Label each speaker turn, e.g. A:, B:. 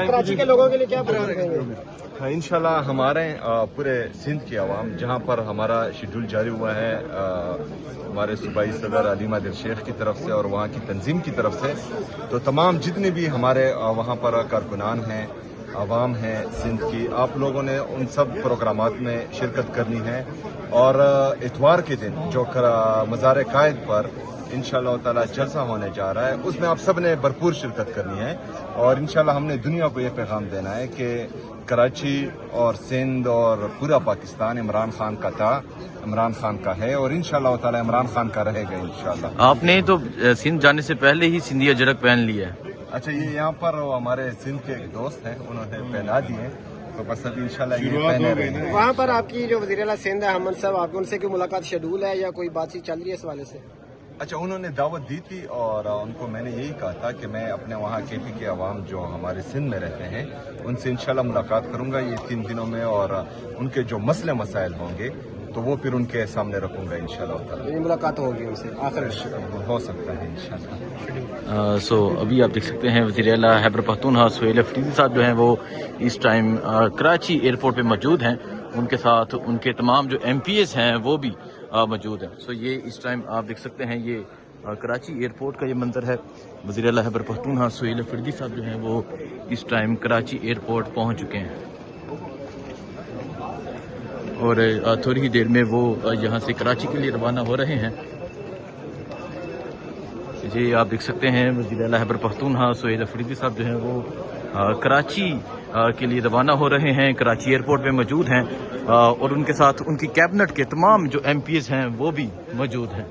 A: کراچی کے لوگوں کے لیے کیا پیغام دیں گے؟
B: انشاءاللہ ہمارے پورے سندھ کی عوام جہاں پر ہمارا شیڈول جاری ہوا ہے ہمارے صوبائی صدر علیم عادل شیخ کی طرف سے اور وہاں کی تنظیم کی طرف سے، تو تمام جتنے بھی ہمارے وہاں پر کارکنان ہیں، عوام ہیں سندھ کی، آپ لوگوں نے ان سب پروگرامات میں شرکت کرنی ہے، اور اتوار کے دن جو مزار قائد پر انشاءاللہ تعالی جلسہ ہونے جا رہا ہے، اس میں آپ سب نے بھرپور شرکت کرنی ہے، اور انشاءاللہ ہم نے دنیا کو یہ پیغام دینا ہے کہ کراچی اور سندھ اور پورا پاکستان عمران خان کا تھا، عمران خان کا ہے، اور انشاءاللہ تعالی عمران خان کا رہے گا انشاءاللہ۔
C: آپ نے تو سندھ جانے سے پہلے ہی سندھیا جرک پہن لی ہے۔
B: اچھا، یہ یہاں پر ہمارے سندھ کے ایک دوست ہیں، انہوں نے پہنا دیے، تو بس ابھی انشاءاللہ یہ پہنے رہے ہیں۔
A: وہاں پر آپ کی جو وزیر اعلیٰ سندھ ہے احمد صاحب، آپ کی ان سے کوئی ملاقات شیڈول ہے یا کوئی بات چیت چل رہی ہے اس حوالے سے؟
B: اچھا، انہوں نے دعوت دی تھی، اور ان کو میں نے یہی کہا تھا کہ میں اپنے وہاں کے پی کے عوام جو ہمارے سندھ میں رہتے ہیں ان سے انشاءاللہ ملاقات کروں گا یہ 3 دنوں میں، اور ان کے جو مسئلے مسائل ہوں گے تو وہ پھر ان کے سامنے رکھوں گا انشاءاللہ تعالی۔
A: یہ ملاقات ہوگی ان سے آخر
B: ہو سکتا ہے انشاءاللہ۔
C: سو ابھی آپ دیکھ سکتے ہیں وزیر اعلیٰ خیبر پختونخوا سہیل افریدی صاحب جو ہیں وہ اس ٹائم کراچی ایئرپورٹ پہ موجود ہیں، ان کے ساتھ ان کے تمام جو ایم پی ایز ہیں وہ بھی موجود ہیں۔ سو یہ اس ٹائم آپ دیکھ سکتے ہیں یہ کراچی ایئرپورٹ کا یہ منظر ہے۔ وزیر اعلیٰ خیبر پختونخوا سہیل افریدی صاحب جو ہیں وہ اس ٹائم کراچی ایئرپورٹ پہنچ چکے ہیں، اور تھوڑی ہی دیر میں وہ یہاں سے کراچی کے لیے روانہ ہو رہے ہیں۔ جی آپ دیکھ سکتے ہیں وزیر اعلیٰ خیبر پختونخوا سہیل افریدی صاحب جو ہیں وہ کراچی کے لیے روانہ ہو رہے ہیں، کراچی ایئرپورٹ پہ موجود ہیں، اور ان کے ساتھ ان کی کیبنٹ کے تمام جو ایم پی ایز ہیں وہ بھی موجود ہیں۔